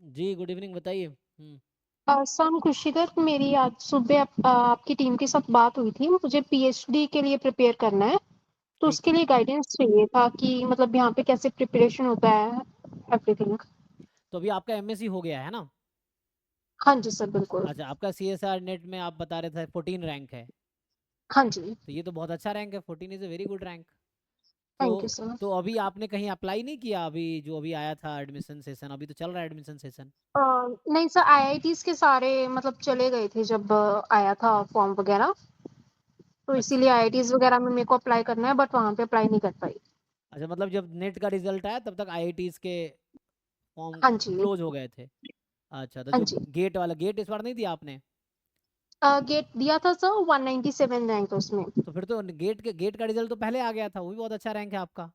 जी, good evening बताइए। Sir खुशीगर मेरी आज सुबह आपकी टीम के साथ बात हुई थी। मुझे पीएचडी के लिए प्रिपेयर करना है, तो ठीक। उसके लिए गाइडेंस चाहिए था कि मतलब यहाँ पे कैसे प्रिपरेशन होता है, एवरीथिंग। तो अभी आपका एमएससी हो गया है ना? हाँ जी सर, बिल्कुल। अच्छा, आपका सीएसआर नेट में आप बता रहे थे 14 रैंक है। हाँ जी। तो ये तो बहुत अच्छा रैंक है, 14 is a very good rank. तो थैंक यू सर। तो अभी आपने कहीं अप्लाई नहीं किया? अभी जो अभी आया था एडमिशन सेशन, अभी तो चल रहा है एडमिशन सेशन। नहीं सर, आईआईटीज के सारे मतलब चले गए थे जब आया था फॉर्म वगैरह, तो अच्छा। इसीलिए आईआईटीज वगैरह में मेरे को अप्लाई करना है, बट वहाँ पे अप्लाई नहीं कर पाई। अच्छा, मतलब जब नेट का रिजल्ट आया तब तक आईआईटीज के फॉर्म हाँ जी। क्लोज हो गए थे। अच्छा, तो हाँ जो जी। गेट वाला, गेट इस बार नहीं दिया आपने? गेट दिया था सर, 197 रैंक है उसमें। तो फिर तो गेट का रिजल्ट तो पहले आ गया था, वो भी बहुत अच्छा रैंक है आपका।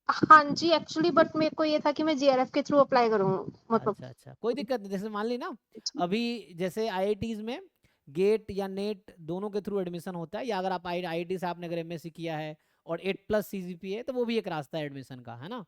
हाँ जी, एक्चुअली बट मेरे को ये था कि मैं जेआरएफ के थ्रू अप्लाई करूँ, मतलब। अच्छा अच्छा, कोई दिक्कत नहीं। जैसे मान ली ना, अभी जैसे आईआईटीज में गेट या नेट दोनों के थ्रू एडमिशन होता है, या अगर आप आईआईटी से आपने अगर एमएससी किया है और 8+ सीजीपीए है, तो वो भी एक रास्ता है एडमिशन का, है ना?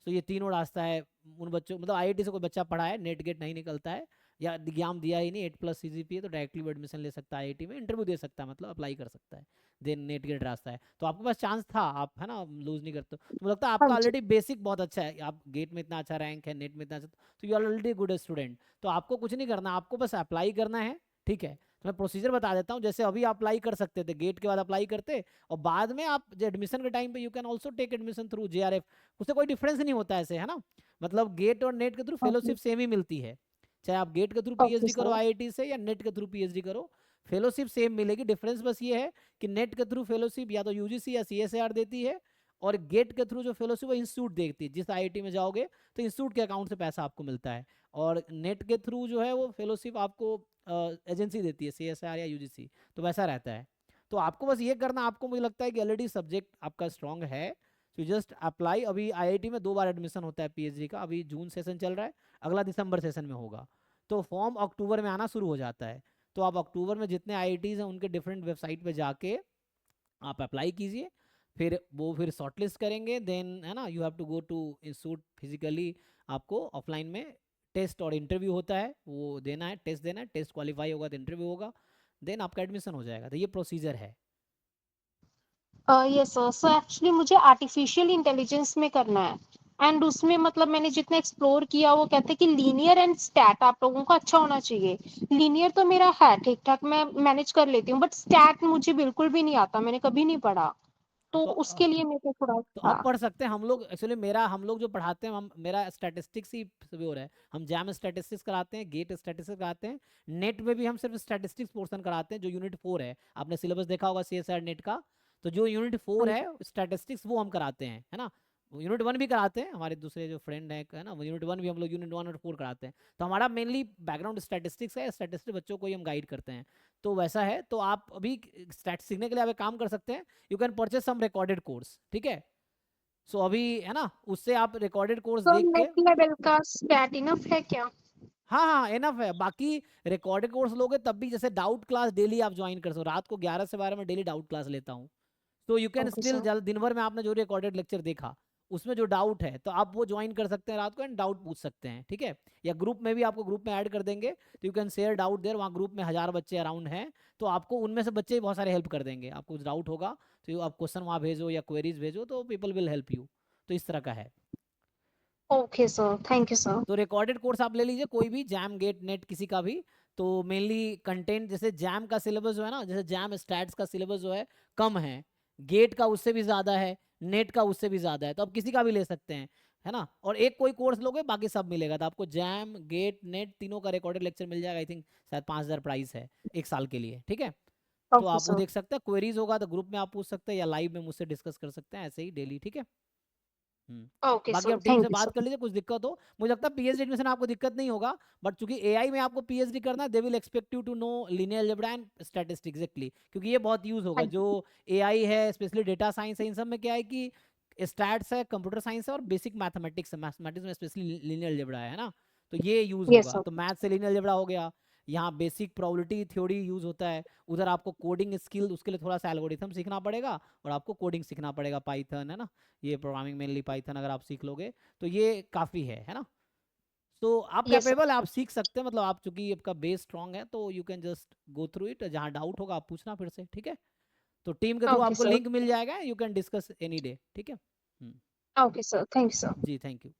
तो ये तीनों रास्ता है उन बच्चों, मतलब आईआईटी से कोई बच्चा पढ़ा है, नेट गेट नहीं निकलता है या एग्जाम दिया ही नहीं, 8+ सीजीपीए, तो डायरेक्टली वो एडमिशन ले सकता है आईआईटी में, इंटरव्यू दे सकता है, मतलब अप्लाई कर सकता है। देन नेट गेट रास्ता है, तो आपके पास चांस था, आप है ना लूज नहीं करते। तो मुझे लगता है हाँ आपका जी। ऑलरेडी बेसिक बहुत अच्छा है, आप गेट में इतना अच्छा रैंक है, नेट में इतना अच्छा, तो you are already good student. तो आपको कुछ नहीं करना, आपको बस अप्लाई करना है। ठीक है, तो मैं प्रोसीजर बता देता हूँ। जैसे अभी आप अप्लाई कर सकते थे, गेट के बाद अप्लाई करते, और बाद में आप एडमिशन के टाइम पे you can also take admission through JRF. उससे कोई डिफरेंस नहीं होता ऐसे, है ना? मतलब गेट और नेट के थ्रू ओके। फेलोशिप सेम ही मिलती है, चाहे आप गेट के थ्रू ओके पीएचडी करो सर। आईआईटी से या नेट के थ्रू पीएचडी करो, फेलोशिप सेम मिलेगी। डिफरेंस बस ये है कि नेट के थ्रू फेलोशिप या तो यूजीसी या सीएसआर देती है, और गेट के थ्रू जो फेलोशिप वो इंस्टीट्यूट देखती है। जिस आईआईटी में जाओगे तो इंस्टीट्यूट के अकाउंट से पैसा आपको मिलता है, और नेट के थ्रू जो है वो फेलोशिप आपको एजेंसी देती है, सीएसआर या यूजीसी। तो वैसा रहता है। तो आपको बस ये करना, आपको मुझे लगता है कि ऑलरेडी सब्जेक्ट आपका स्ट्रांग है, तो जस्ट अप्लाई। अभी आईआईटी में 2 बार एडमिशन होता है पीएचडी का, अभी जून सेशन चल रहा है, अगला दिसंबर सेशन में होगा। तो फॉर्म अक्टूबर में आना शुरू हो जाता है। तो आप अक्टूबर में जितने आईआईटीज़ हैं उनके डिफरेंट वेबसाइट पे जाके आप अप्लाई कीजिए। फिर वो फिर शॉर्टलिस्ट करेंगे, देन है ना, you have to go to institute physically. आपको ऑफलाइन में टेस्ट और इंटरव्यू होता है, वो देना है, टेस्ट देना है, टेस्ट क्वालिफाई होगा तो इंटरव्यू होगा, देन आपका एडमिशन हो जाएगा। तो ये प्रोसीजर है। यस सर, सो एक्चुअली मुझे आर्टिफिशियल इंटेलिजेंस में करना है, एंड उसमें मतलब मैंने जितना एक्सप्लोर किया वो कहते हैं कि लीनियर एंड स्टैट आप लोगों का अच्छा होना चाहिए। लीनियर तो मेरा है ठीक ठाक, मैं मैनेज कर लेती हूँ, बट स्टैट मुझे बिल्कुल भी नहीं आता, मैंने कभी नहीं पढ़ा, हाँ, तो उसके लिए मेरे को थोड़ा तो था। आप पढ़ सकते हैं। हम लोग एक्चुअली, मेरा हम लोग जो पढ़ाते हैं, हम मेरा स्टैटिस्टिक्स ही प्योर है। हम जैम स्टैटिस्टिक्स कराते हैं, गेट स्टैटिस्टिक्स कराते हैं, नेट में भी हम सिर्फ स्टैटिस्टिक्स पोर्शन कराते हैं, जो यूनिट 4 है। आपने सिलेबस देखा होगा सीएसआर नेट का, तो जो यूनिट 4 हाँ है जी। स्टैटिस्टिक्स, वो हम कराते हैं, है ना? यूनिट 1 भी कराते हैं, हमारे दूसरे जो फ्रेंड है ना, वो यूनिट 1 भी हम लोग यूनिट 1 और 4 कराते हैं। तो हमारा मेनली बैकग्राउंड स्टैटिस्टिक्स है, स्टैटिस्टिक्स बच्चों को ही हम गाइड करते हैं। तो वैसा है। तो आप अभी स्टैट सीखने के लिए आप एक काम कर सकते हैं, you can purchase some recorded course, ठीक है? सो अभी है ना, उससे आप रिकॉर्डेड कोर्स तो देख के। नेट लेवल का स्टैट इनफ है क्या? हाँ हाँ, एनफ है। बाकी रिकॉर्डेड कोर्स लोगे तब भी, जैसे डाउट क्लास डेली आप ज्वाइन कर सकते हो, रात को 11 से 12 में डेली डाउट क्लास लेता हूँ। तो you can okay still, sir. दिन भर में आपने जो रिकॉर्डेड लेक्चर देखा, उसमें जो डाउट है तो आप वो ज्वाइन कर सकते हैं रात को, एंड डाउट पूछ सकते हैं, ठीक है? या ग्रुप में भी, आपको ग्रुप में ऐड कर देंगे, तो you can share doubt there. वहाँ ग्रुप में 1000 बच्चे अराउंड हैं, तो आपको उनमें से बच्चे बहुत सारे हेल्प कर देंगे। आपको कुछ डाउट होगा तो आप क्वेश्चन वहाँ भेजो या क्वेरीज भेजो, तो पीपल विल हेल्प यू। तो इस तरह का है। Okay sir, thank you sir. तो रिकॉर्डेड कोर्स आप ले लीजिए, कोई भी, जैम गेट नेट किसी का भी। तो मेनली कंटेंट, जैसे जैम का सिलेबस जो है ना, जैसे जैम स्टैट्स का सिलेबस जो है कम है, गेट का उससे भी ज़्यादा है, नेट का उससे भी ज़्यादा है, तो आप किसी का भी ले सकते हैं, है ना? और एक कोई कोर्स लोगे बाकी सब मिलेगा, तो आपको जैम गेट नेट तीनों का रिकॉर्डेड लेक्चर मिल जाएगा। आई थिंक शायद 5000 प्राइस है 1 साल के लिए, ठीक है? तो ओके आप वो सर। देख सकते हैं। क्वेरीज होगा तो ग्रुप में आप पूछ सकते हैं, या लाइव में मुझसे डिस्कस कर सकते हैं, ऐसे ही डेली, ठीक है? ओके बाकी सर, आप टीम से थैंक यू बात कर सर। लीजिए, कुछ दिक्कत हो। मुझे लगता है पीएचडी एडमिशन आपको दिक्कत नहीं होगा, बट चूंकि एआई में आपको पीएचडी करना है, they will expect you to know linear algebra and statistics actually, क्योंकि ये बहुत यूज हाँ होगा। जो जी। एआई है, स्पेशली डेटा साइंस है, इन सब में क्या है कि स्टैट्स है, कंप्यूटर साइंस है, और बेसिक मैथमेटिक्स है। मैथमेटिक्स में स्पेशली लीनियर अलजेब्रा है ना, तो ये यूज यस होगा। सर। तो मैथ से लीनियर अलजेब्रा हो गया, यहाँ बेसिक प्रोबेबिलिटी थ्योरी यूज होता है। उधर आपको कोडिंग स्किल, उसके लिए थोड़ा सा एल्गोरिथम सीखना पड़ेगा, और आपको कोडिंग सीखना पड़ेगा, पाइथन, है ना? ये प्रोग्रामिंग मेनली पाइथन अगर आप सीख लोगे तो ये काफ़ी है ना? तो आप यस सर। कैपेबल, आप सीख सकते हैं, मतलब आप चूंकि आपका बेस स्ट्रांग है तो you can just go through it, जहाँ डाउट होगा आप पूछना फिर से, ठीक है। तो टीम के थ्रू ओके आपको सर। लिंक मिल जाएगा, you can discuss any day, ठीक है। Okay sir, thank you sir. जी थैंक यू।